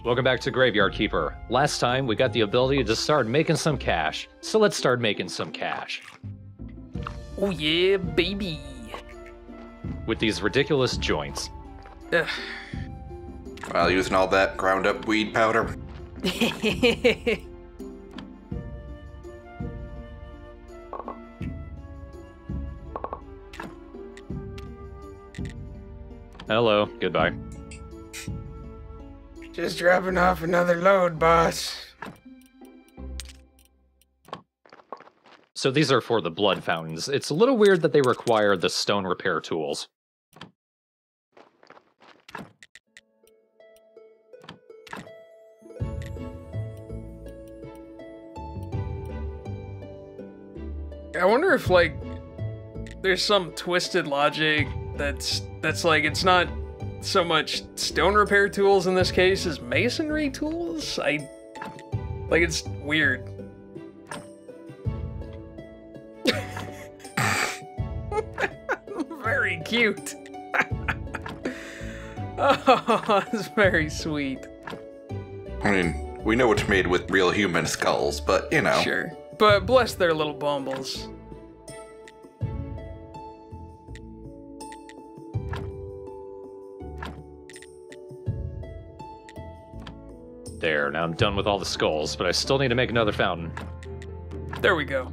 Welcome back to Graveyard Keeper. Last time, we got the ability to start making some cash. So let's start making some cash. Oh yeah, baby. With these ridiculous joints. Ugh. While using all that ground up weed powder. Hello, goodbye. Just dropping off another load, boss. So these are for the blood fountains. It's a little weird that they require the stone repair tools. I wonder if, like, there's some twisted logic that's like, it's not so much stone repair tools in this case as masonry tools? Like, it's weird. Very cute. Oh, it's very sweet. I mean, we know it's made with real human skulls, but, you know. Sure. But bless their little bumbles. There, now I'm done with all the skulls, but I still need to make another fountain. There we go.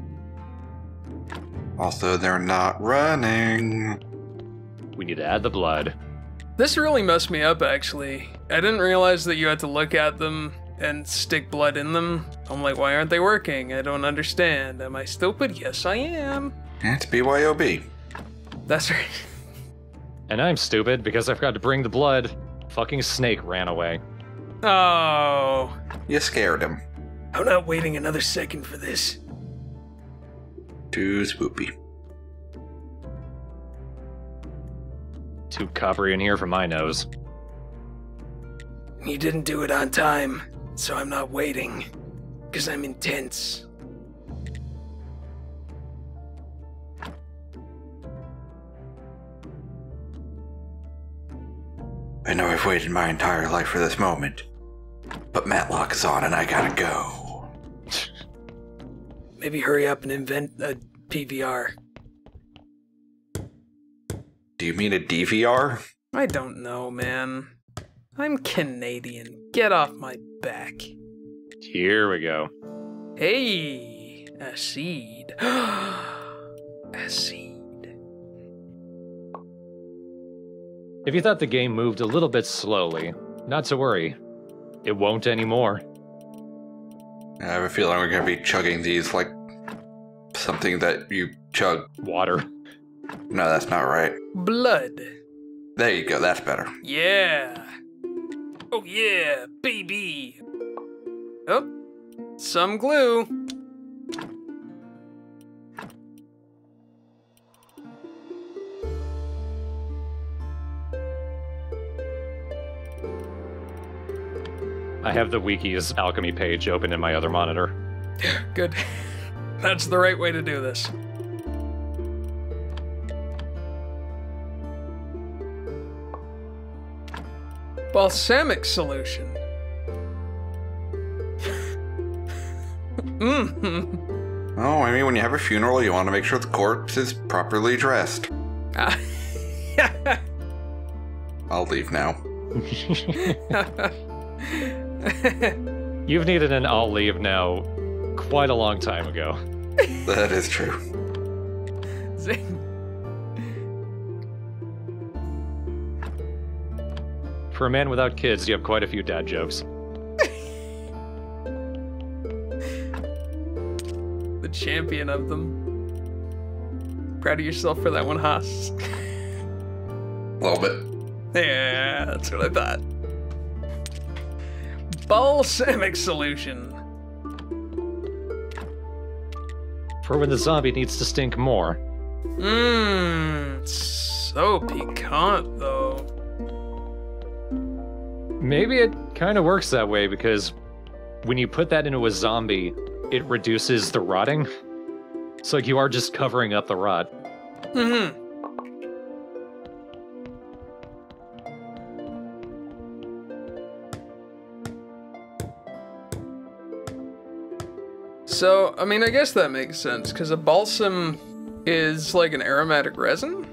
Also, they're not running. We need to add the blood. This really messed me up, actually. I didn't realize that you had to look at them and stick blood in them. I'm like, why aren't they working? I don't understand. Am I stupid? Yes, I am. It's BYOB. That's right. And I'm stupid because I forgot to bring the blood. Fucking snake ran away. Oh. You scared him. I'm not waiting another second for this. Too spoopy. Too coppery in here for my nose. You didn't do it on time, so I'm not waiting. Because I'm intense. I know I've waited my entire life for this moment. But Matlock is on and I gotta go. Maybe hurry up and invent a PVR. Do you mean a DVR? I don't know, man. I'm Canadian. Get off my back. Here we go. Hey, a seed. A seed. If you thought the game moved a little bit slowly, not to worry. It won't anymore. I have a feeling we're gonna be chugging these like something that you chug. Water. No, that's not right. Blood. There you go, that's better. Yeah. Oh yeah, baby. Oh, some glue. I have the Wiki's alchemy page open in my other monitor. Good. That's the right way to do this. Balsamic Solution. Oh, I mean, when you have a funeral, you want to make sure the corpse is properly dressed. I'll leave now. You've needed an I'll leave now quite a long time ago. That is true. For a man without kids, you have quite a few dad jokes. The champion of them. Proud of yourself for that one, Haas. A little bit. Yeah, that's what I thought. Balsamic Solution. For when the zombie needs to stink more. So piquant, though. Maybe it kind of works that way because when you put that into a zombie, it reduces the rotting. It's like you are just covering up the rot. So, I mean, I guess that makes sense, because a balsam is like an aromatic resin.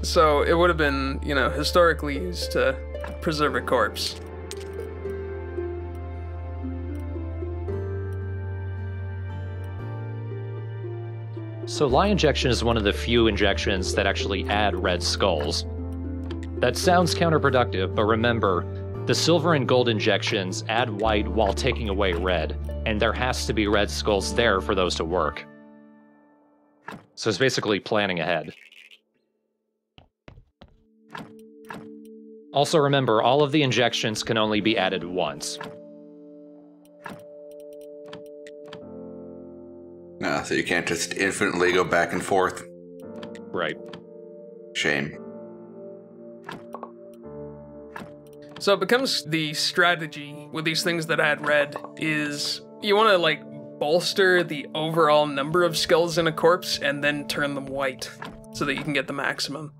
So it would have been, you know, historically used to preserve a corpse. So lye injection is one of the few injections that actually add red skulls. That sounds counterproductive, but remember, the silver and gold injections add white while taking away red, and there has to be red skulls there for those to work. So it's basically planning ahead. Also remember, all of the injections can only be added once. No, so you can't just infinitely go back and forth. Right. Shame. So it becomes the strategy with these things that add red is you want to like bolster the overall number of skulls in a corpse and then turn them white so that you can get the maximum.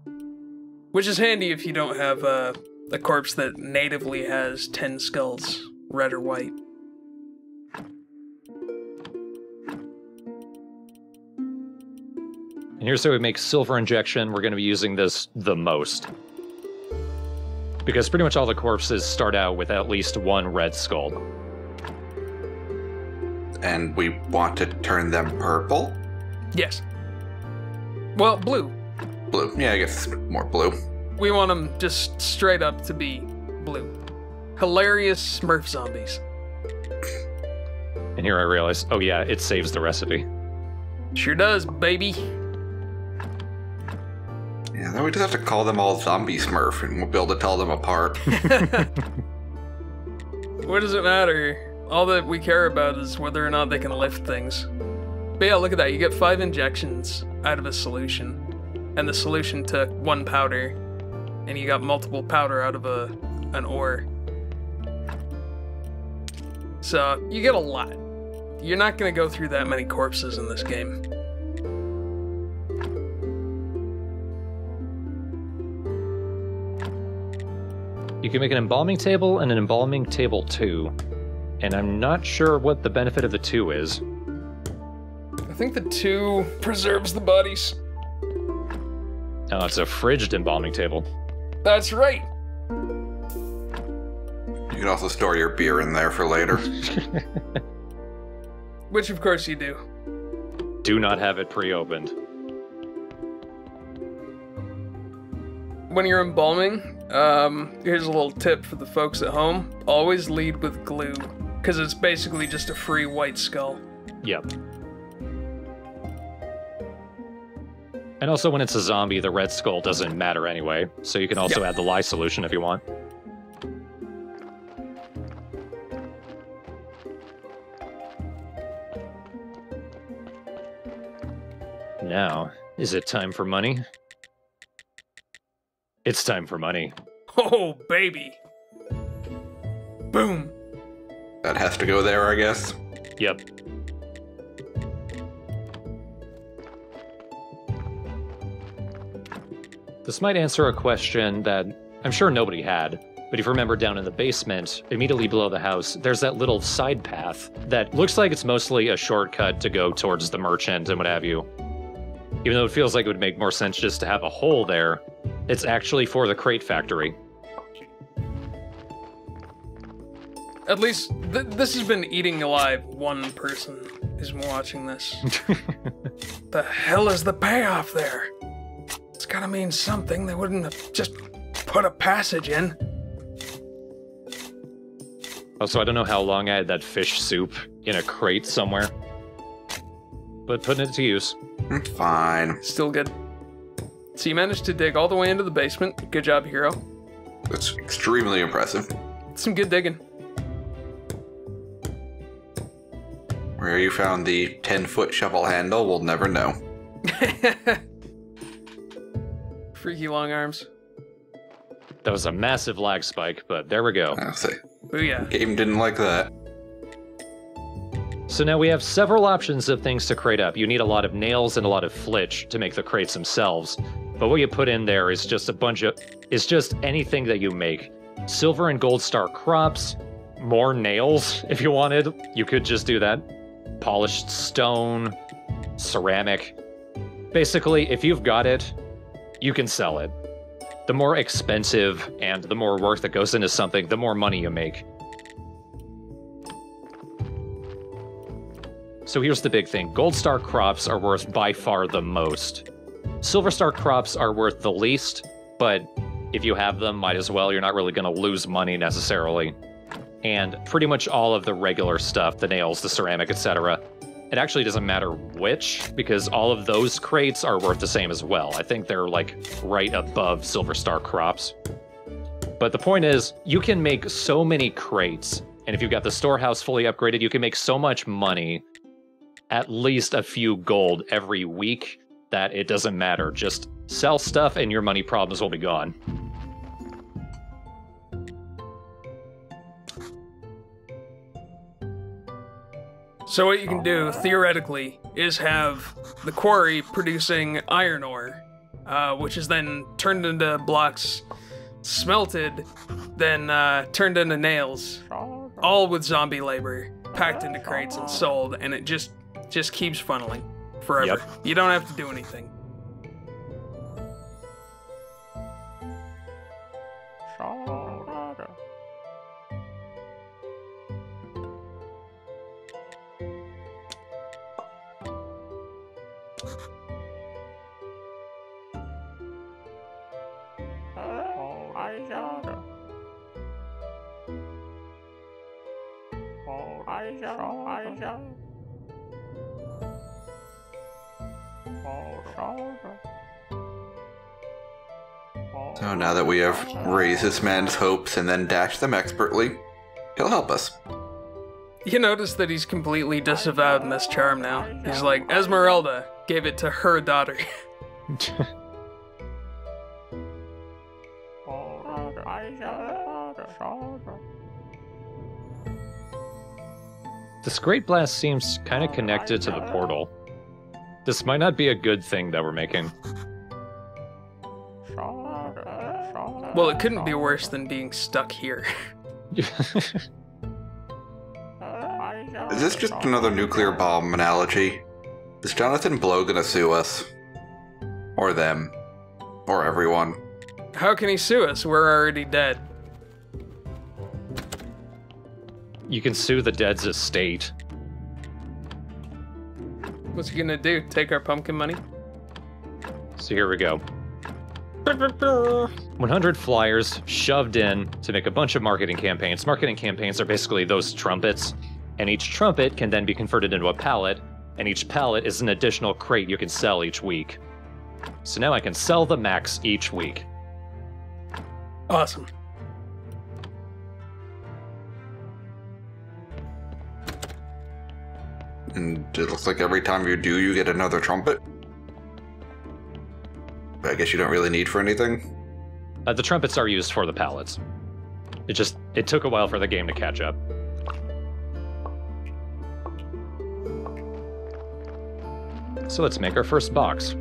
Which is handy if you don't have a corpse that natively has 10 skulls, red or white. And here's how we make silver injection. We're going to be using this the most. Because pretty much all the corpses start out with at least one red skull. And we want to turn them purple? Yes. Well, blue. Blue. Yeah, I guess more blue. We want them just straight up to be blue. Hilarious Smurf zombies. And here I realize, oh yeah, it saves the recipe. Sure does, baby. Yeah, then we just have to call them all Zombie Smurf and we'll be able to tell them apart. What does it matter? All that we care about is whether or not they can lift things. But yeah, look at that. You get 5 injections out of a solution. And the solution took 1 powder. And you got multiple powder out of an ore. So, you get a lot. You're not going to go through that many corpses in this game. You can make an embalming table and an embalming table 2. And I'm not sure what the benefit of the 2 is. I think the 2 preserves the bodies. Oh, it's a fridged embalming table. That's right. You can also store your beer in there for later. Which of course you do. Do not have it pre-opened. When you're embalming, here's a little tip for the folks at home. Always lead with glue, because it's basically just a free white skull. Yep. And also when it's a zombie, the red skull doesn't matter anyway, so you can also add the lye solution if you want. Now, is it time for money? It's time for money. Oh, baby. Boom. That has to go there, I guess. Yep. This might answer a question that I'm sure nobody had, but if you remember down in the basement, immediately below the house, there's that little side path that looks like it's mostly a shortcut to go towards the merchant and what have you. Even though it feels like it would make more sense just to have a hole there, it's actually for the crate factory. At least, this has been eating alive one person who's been watching this. The hell is the payoff there? It's gotta mean something. They wouldn't have just put a passage in. Also, I don't know how long I had that fish soup in a crate somewhere. But putting it to use. Fine. Still good. So you managed to dig all the way into the basement. Good job, hero. That's extremely impressive. Some good digging. Where you found the 10-foot shovel handle, we'll never know. Freaky long arms. That was a massive lag spike, but there we go. I'll say. Booyah. Game didn't like that. So now we have several options of things to crate up. You need a lot of nails and a lot of flitch to make the crates themselves. But what you put in there is just a bunch of... It's just anything that you make. Silver and gold star crops, more nails if you wanted. You could just do that. polished stone, ceramic. Basically, if you've got it, you can sell it. The more expensive and the more work that goes into something, the more money you make. So here's the big thing. Gold star crops are worth by far the most. Silver star crops are worth the least, but if you have them, might as well. You're not really going to lose money necessarily. And pretty much all of the regular stuff, the nails, the ceramic, etc., it actually doesn't matter which, because all of those crates are worth the same as well. I think they're like right above silver star crops. But the point is, you can make so many crates, and if you've got the storehouse fully upgraded, you can make so much money, at least a few gold every week, that it doesn't matter. Just sell stuff and your money problems will be gone. So what you can do, theoretically, is have the quarry producing iron ore, which is then turned into blocks, smelted, then turned into nails, all with zombie labor, packed into crates and sold, and it just keeps funneling forever. Yep. You don't have to do anything. So now that we have raised this man's hopes and then dashed them expertly, he'll help us. You notice that he's completely disavowed in this charm now. He's like, Esmeralda gave it to her daughter. This Great Blast seems kind of connected to the portal. This might not be a good thing that we're making. Well, it couldn't be worse than being stuck here. Is this just another nuclear bomb analogy? Is Jonathan Blow gonna sue us? Or them? Or everyone? How can he sue us? We're already dead. You can sue the dead's estate. What's he gonna do? Take our pumpkin money? So here we go. 100 flyers shoved in to make a bunch of marketing campaigns. Marketing campaigns are basically those trumpets, and each trumpet can then be converted into a pallet, and each pallet is an additional crate you can sell each week. So now I can sell the max each week. Awesome. And it looks like every time you do, you get another trumpet. But I guess you don't really need for anything. The trumpets are used for the pallets. It took a while for the game to catch up. So let's make our first box.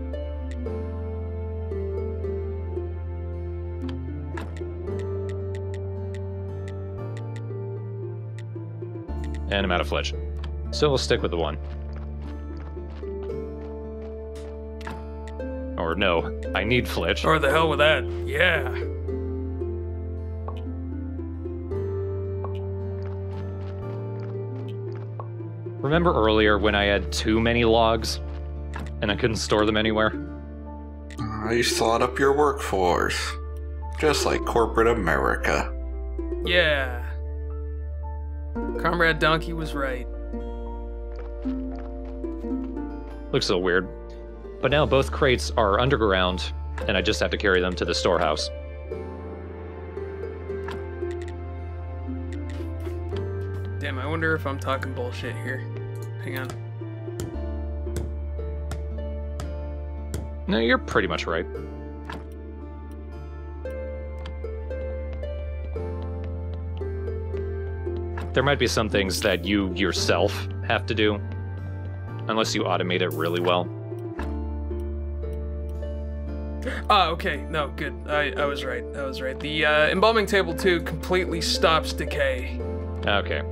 And I'm out of flitch. So we'll stick with the one. Or no, I need flitch. Or the hell with that. Yeah. Remember earlier when I had too many logs and I couldn't store them anywhere? You thought up your workforce. Just like corporate America. Yeah. Comrade Donkey was right. Looks a little weird. But now both crates are underground, and I just have to carry them to the storehouse. Damn, I wonder if I'm talking bullshit here. Hang on. No, you're pretty much right. There might be some things that you yourself have to do, unless you automate it really well. Ah, okay. No, good. I was right. I was right. The Embalming Table 2 completely stops decay. Okay.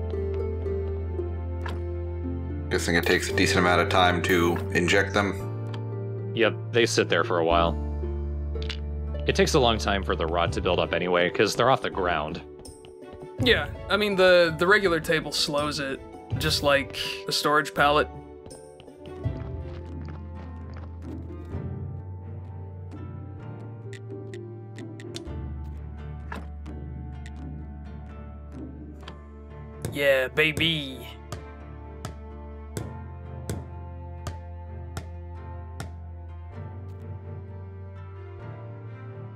Guessing it takes a decent amount of time to inject them. Yep, they sit there for a while. It takes a long time for the rod to build up anyway, because they're off the ground. Yeah, I mean, the regular table slows it, just like a storage pallet. Yeah, baby.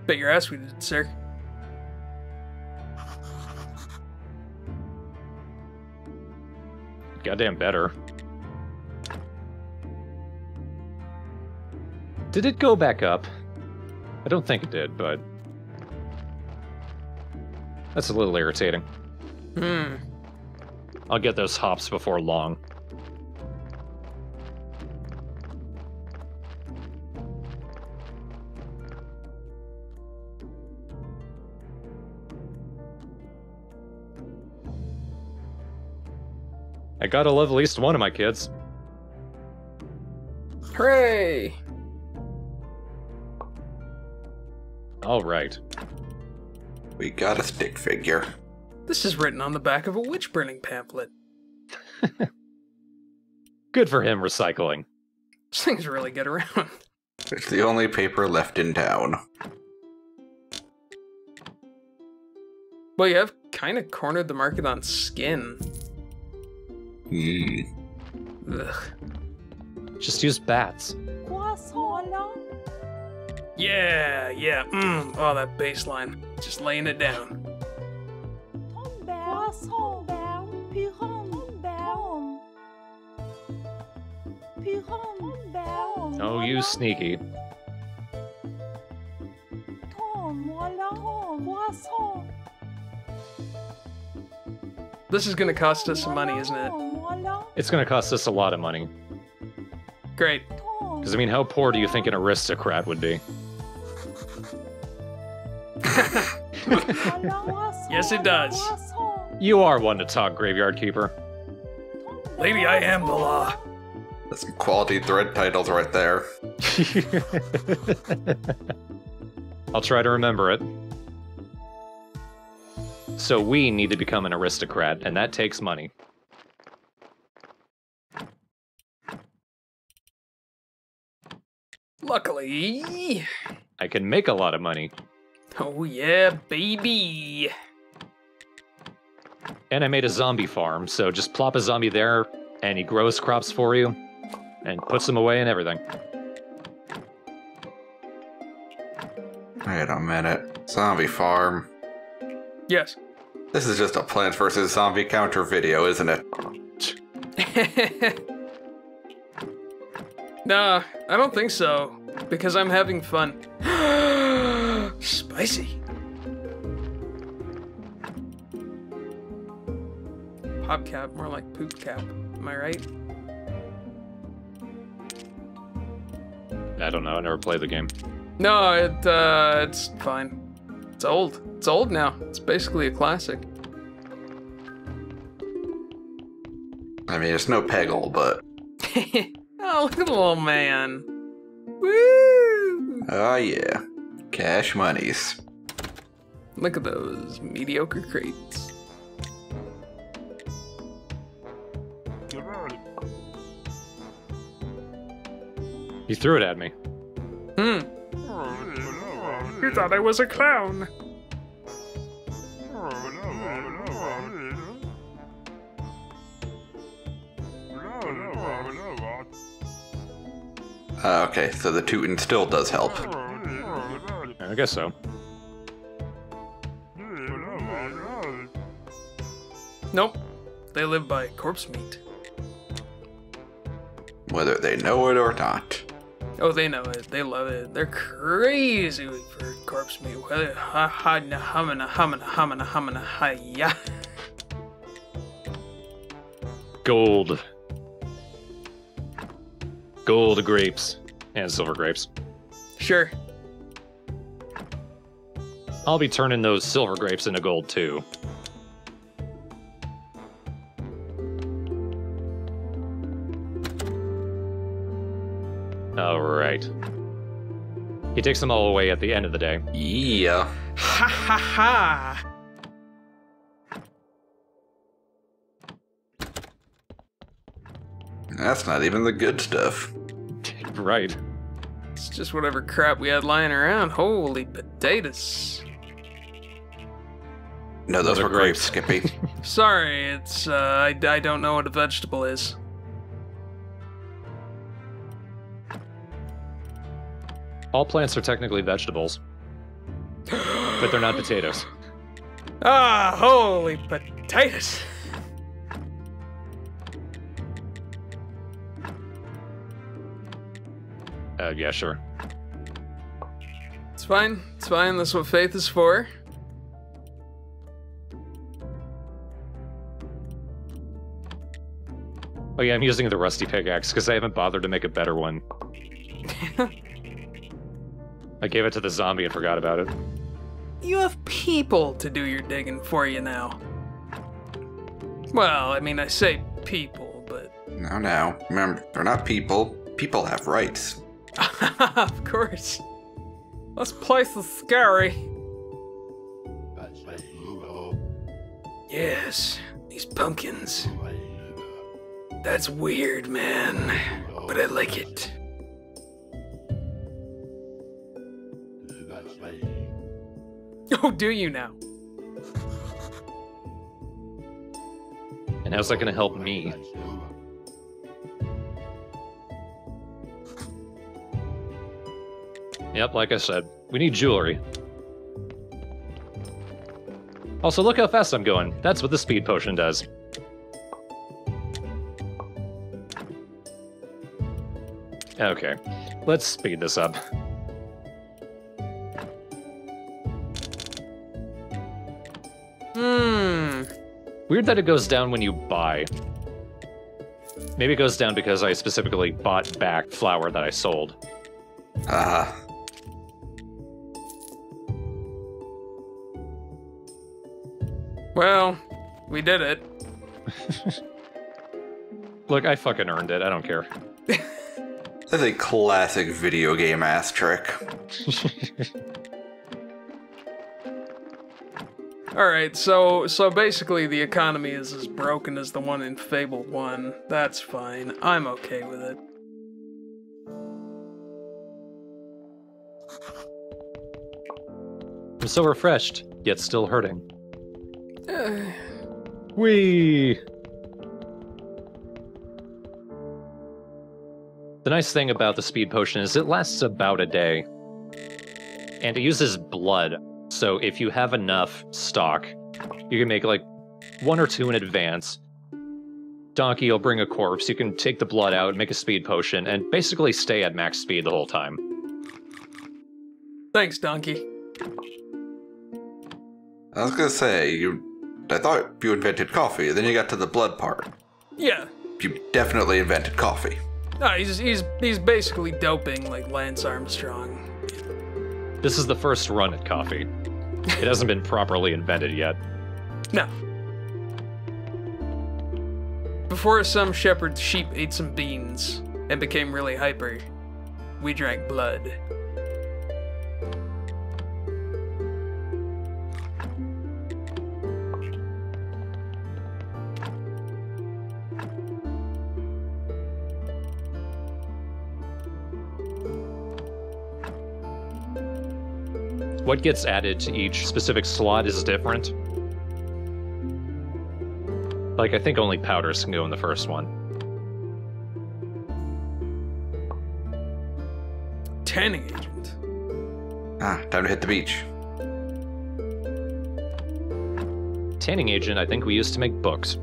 Bet your ass we did, sir. Goddamn better. Did it go back up? I don't think it did, but... that's a little irritating. I'll get those hops before long. I gotta love at least one of my kids. Hooray! All right. We got a stick figure. This is written on the back of a witch-burning pamphlet. Good for him recycling. This thing's really get around. It's the only paper left in town. Well, you have kind of cornered the market on skin. Ugh. Just use bats. Yeah. Oh, that bass line. Just laying it down. Oh, you sneaky. This is gonna cost us some money, isn't it? It's gonna cost us a lot of money. Great. Because, I mean, how poor do you think an aristocrat would be? Yes, it does. You are one to talk, Graveyard Keeper. Lady, I am the law. That's some quality thread titles right there. I'll try to remember it. So we need to become an aristocrat, and that takes money. Luckily. I can make a lot of money. Oh yeah, baby. And I made a zombie farm, so just plop a zombie there, and he grows crops for you, and puts them away and everything. Wait a minute. Zombie farm. Yes. This is just a Plants vs. Zombie counter video, isn't it? Nah, I don't think so. Because I'm having fun. Spicy. Pop cap, more like poop cap. Am I right? I don't know, I never played the game. No, it's fine. It's old. It's old now. It's basically a classic. I mean, it's no Peggle, but... Oh, look at the little man. Woo! Oh yeah. Cash monies. Look at those mediocre crates. You threw it at me. You thought I was a clown. Okay, so the tootin' still does help. I guess so. Nope. They live by corpse meat. Whether they know it or not. Oh, they know it. They love it. They're crazy for corpse meat. Gold. Gold grapes. And silver grapes. Sure. I'll be turning those silver grapes into gold too. All right. He takes them all away at the end of the day. Yeah. Ha ha ha! That's not even the good stuff. Right. It's just whatever crap we had lying around. Holy potatoes. No, those were grapes, Skippy. Sorry, it's, I don't know what a vegetable is. All plants are technically vegetables, but they're not potatoes. Ah, holy potatoes. Yeah, sure. It's fine. It's fine. That's what faith is for. Oh yeah, I'm using the rusty pickaxe because I haven't bothered to make a better one. I gave it to the zombie and forgot about it. You have people to do your digging for you now. Well, I mean, I say people, but... No. Remember, they're not people. People have rights. Of course. This place is scary. Yes, these pumpkins. That's weird, man. But I like it. Oh, do you now? And how's that gonna help me? Yep, like I said, we need jewelry. Also, look how fast I'm going. That's what the speed potion does. Okay, let's speed this up. Weird that it goes down when you buy. Maybe it goes down because I specifically bought back flour that I sold. Well, we did it. Look, I fucking earned it. I don't care. That's a classic video game ass trick. Alright, so basically the economy is as broken as the one in Fable 1. That's fine. I'm okay with it. I'm so refreshed, yet still hurting. Whee! The nice thing about the speed potion is it lasts about a day. And it uses blood, so if you have enough stock, you can make like 1 or 2 in advance. Donkey will bring a corpse, you can take the blood out, make a speed potion, and basically stay at max speed the whole time. Thanks, Donkey. I was gonna say, I thought you invented coffee, then you got to the blood part. Yeah. You definitely invented coffee. No, he's basically doping like Lance Armstrong. This is the first run at coffee. It hasn't been properly invented yet. No. Before some shepherd's sheep ate some beans and became really hyper, we drank blood. What gets added to each specific slot is different. Like, I think only powders can go in the first one. Tanning agent. Time to hit the beach. Tanning agent, I think we used to make books.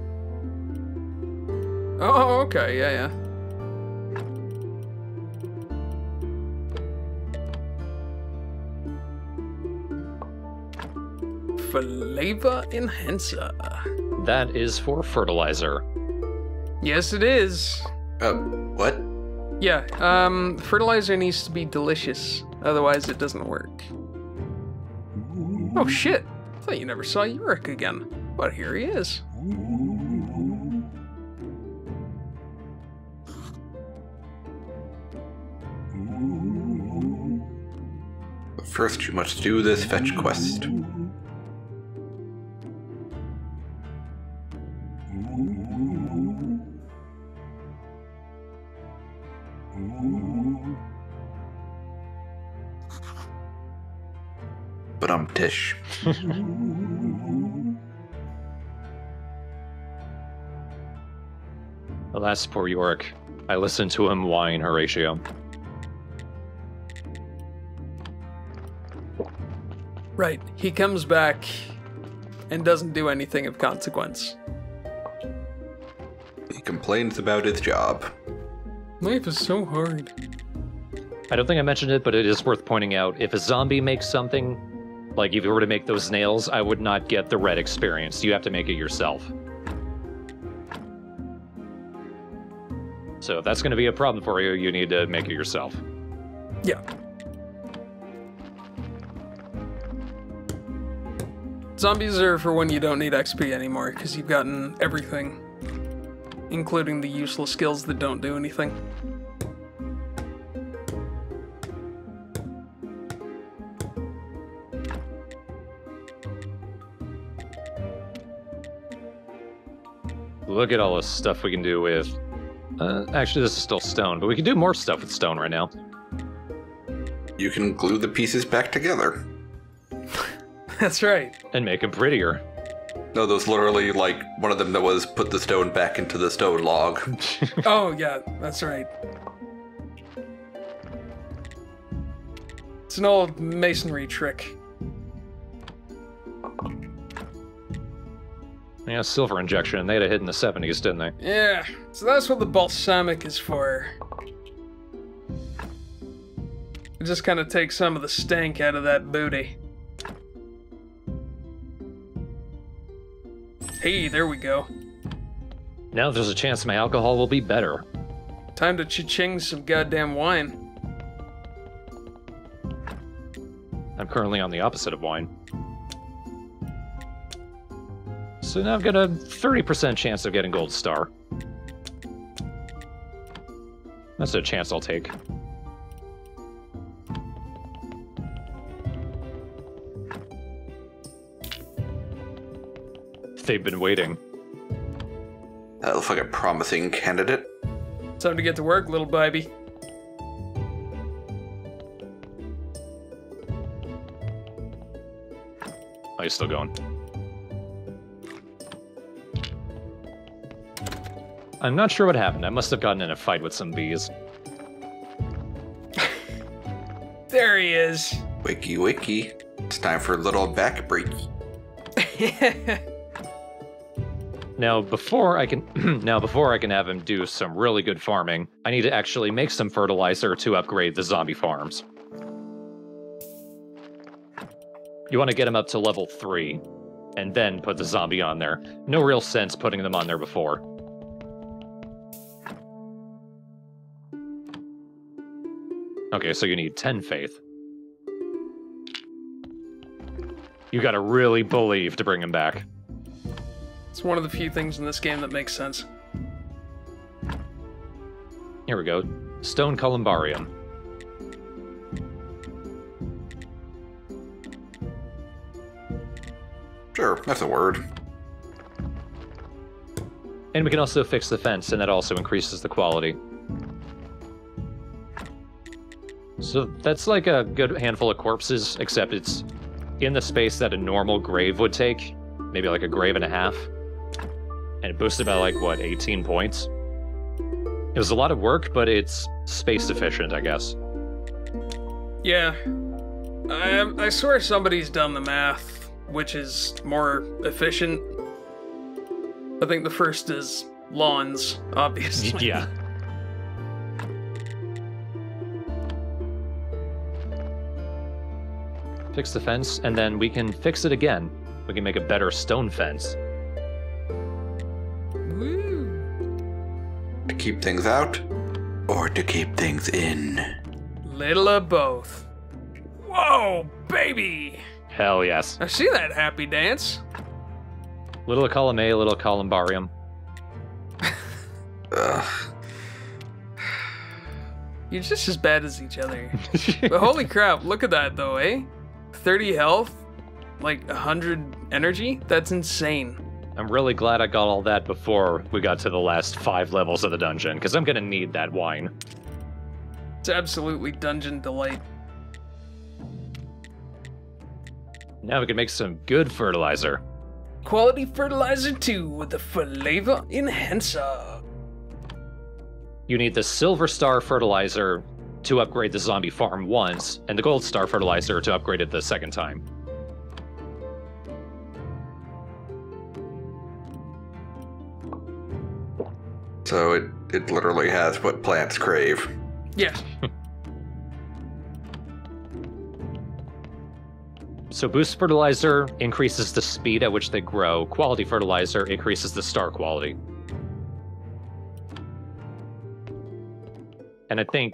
Oh, okay, yeah. Flavor enhancer. That is for fertilizer. Yes, it is. What? Yeah, fertilizer needs to be delicious, otherwise it doesn't work. Oh shit, I thought you never saw Yurik again, but here he is. First, you must do this fetch quest. But Tish. Alas, poor Yorick. I listened to him whine, Horatio. Right, he comes back and doesn't do anything of consequence. He complains about his job. Life is so hard. I don't think I mentioned it, but it is worth pointing out, if a zombie makes something, like if you were to make those nails, I would not get the red experience. You have to make it yourself. So if that's going to be a problem for you, you need to make it yourself. Yeah. Zombies are for when you don't need XP anymore, because you've gotten everything, including the useless skills that don't do anything. Look at all the stuff we can do with... actually, this is still stone, but we can do more stuff with stone right now. You can glue the pieces back together. That's right. And make them prettier. No, those literally, like, one of them that was put the stone back into the stone log. Oh, yeah, that's right. It's an old masonry trick. Yeah, silver injection. They had a hit in the 70s, didn't they? Yeah, so that's what the balsamic is for. It just kind of takes some of the stank out of that booty. Hey, there we go. Now there's a chance my alcohol will be better. Time to cha-ching some goddamn wine. I'm currently on the opposite of wine. So now I've got a 30% chance of getting gold star. That's a chance I'll take. They've been waiting. That looks like a promising candidate. Time to get to work, little baby. Oh, he's still going. I'm not sure what happened. I must have gotten in a fight with some bees. There he is. Wiki wiki. It's time for a little back break. Now, before I can have him do some really good farming, I need to actually make some fertilizer to upgrade the zombie farms. You want to get him up to level 3, and then put the zombie on there. No real sense putting them on there before. Okay, so you need 10 faith. You gotta really believe to bring him back. It's one of the few things in this game that makes sense. Here we go. Stone Columbarium. Sure, that's a word. And we can also fix the fence, and that also increases the quality. So that's like a good handful of corpses, except it's in the space that a normal grave would take. Maybe like a grave and a half. And it boosted by like, what, 18 points? It was a lot of work, but it's space efficient, I guess. Yeah. I swear somebody's done the math, which is more efficient. I think the first is lawns, obviously. Yeah. Fix the fence, and then we can fix it again. We can make a better stone fence. Woo. To keep things out, or to keep things in. Little of both. Whoa, baby! Hell yes. I see that happy dance. Little column A, little columbarium. Ugh. You're just as bad as each other. But holy crap, look at that though, eh? 30 health, like 100 energy? That's insane. I'm really glad I got all that before we got to the last 5 levels of the dungeon, because I'm gonna need that wine. It's absolutely dungeon delight. Now we can make some good fertilizer. Quality fertilizer 2 with the flavor enhancer. You need the Silver Star fertilizer to upgrade the zombie farm once, and the Gold Star fertilizer to upgrade it the second time. So it literally has what plants crave. Yeah. So boost fertilizer increases the speed at which they grow. Quality fertilizer increases the star quality. And I think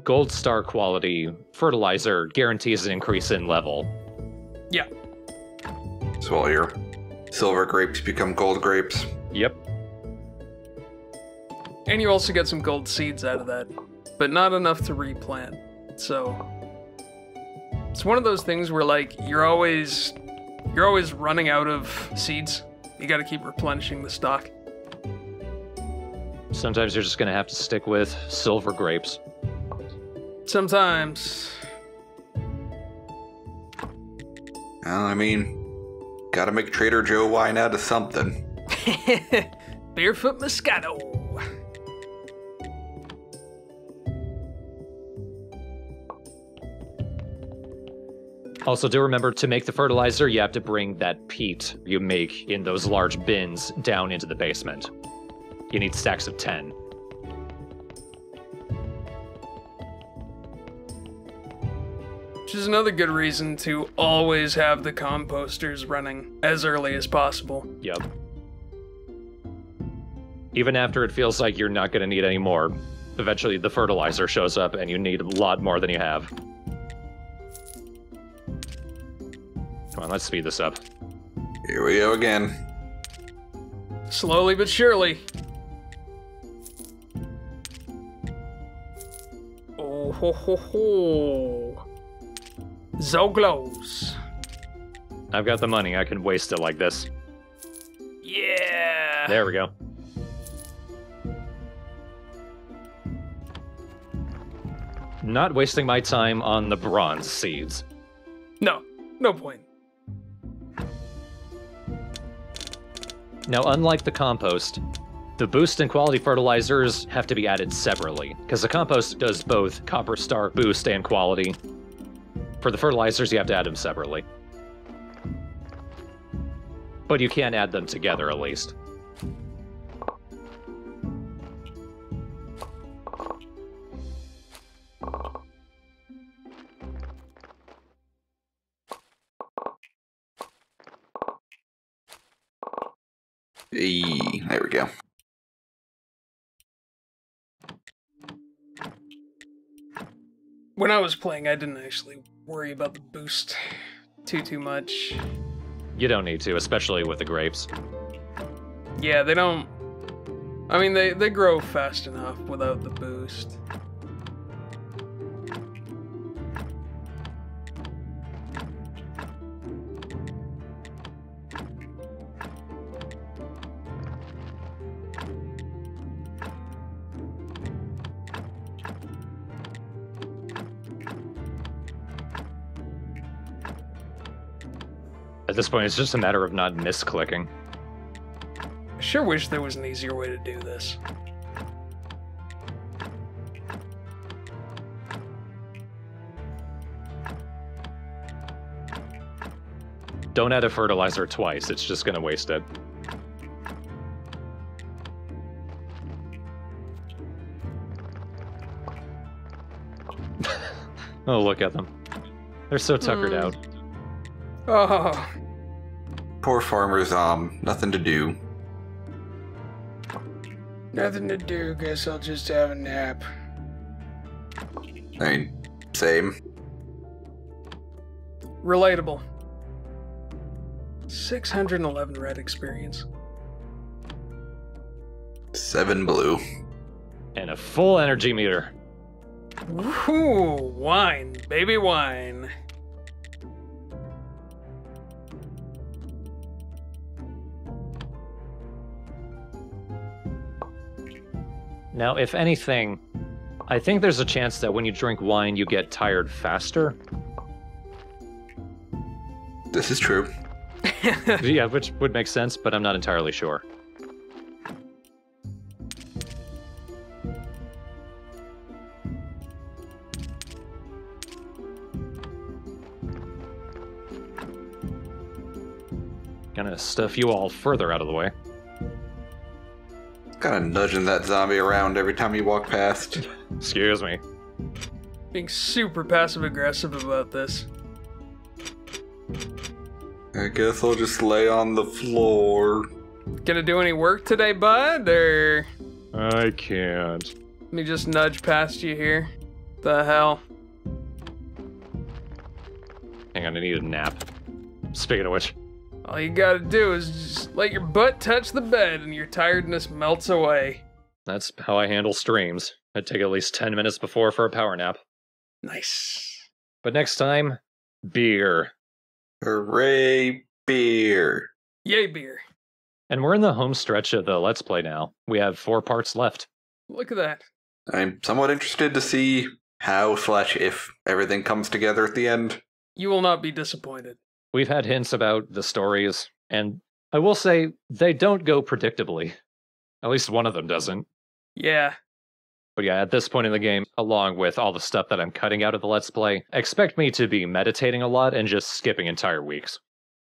gold star quality fertilizer guarantees an increase in level. Yeah. So all your silver grapes become gold grapes. Yep. And you also get some gold seeds out of that, but not enough to replant. So it's one of those things where like you're always running out of seeds. You got to keep replenishing the stock. Sometimes you're just going to have to stick with silver grapes. Sometimes. Well, I mean, gotta make Trader Joe wine out of something. Barefoot Moscato. Also, do remember to make the fertilizer, you have to bring that peat you make in those large bins down into the basement. You need stacks of 10. Which is another good reason to always have the composters running as early as possible. Yep. Even after it feels like you're not going to need any more, eventually the fertilizer shows up and you need a lot more than you have. Come on, let's speed this up. Here we go again. Slowly but surely. Oh ho ho ho. So close. I've got the money, I can waste it like this. Yeah. There we go. Not wasting my time on the bronze seeds. No point. Now, unlike the compost, the boost and quality fertilizers have to be added separately, because the compost does both copper star boost and quality. For the fertilizers, you have to add them separately. But you can add them together, at least. There we go. When I was playing, I didn't actually worry about the boost too much. You don't need to, especially with the grapes. Yeah, they don't... I mean, they grow fast enough without the boost. At this point, it's just a matter of not misclicking. I sure wish there was an easier way to do this. Don't add a fertilizer twice, it's just gonna waste it. Oh, look at them. They're so tuckered out. Oh. Poor farmers, nothing to do. Nothing to do, guess I'll just have a nap. I mean, same. Relatable. 611 red experience. 7 blue. And a full energy meter. Ooh, wine, baby wine. Now, if anything, I think there's a chance that when you drink wine, you get tired faster. This is true. Yeah, which would make sense, but I'm not entirely sure. Gonna stuff you all further out of the way. Kind of nudging that zombie around every time you walk past. Excuse me. Being super passive aggressive about this. I guess I'll just lay on the floor. Gonna do any work today, bud, or I can't. let me just nudge past you here? The hell? Hang on, I need a nap. Speaking of which. All you gotta do is just let your butt touch the bed and your tiredness melts away. That's how I handle streams. I'd take at least 10 minutes before for a power nap. Nice. But next time, beer. Hooray, beer. Yay, beer. And we're in the home stretch of the Let's Play now. We have 4 parts left. Look at that. I'm somewhat interested to see how/if everything comes together at the end. You will not be disappointed. We've had hints about the stories, and I will say they don't go predictably. At least one of them doesn't. Yeah. But yeah, at this point in the game, along with all the stuff that I'm cutting out of the Let's Play, expect me to be meditating a lot and just skipping entire weeks.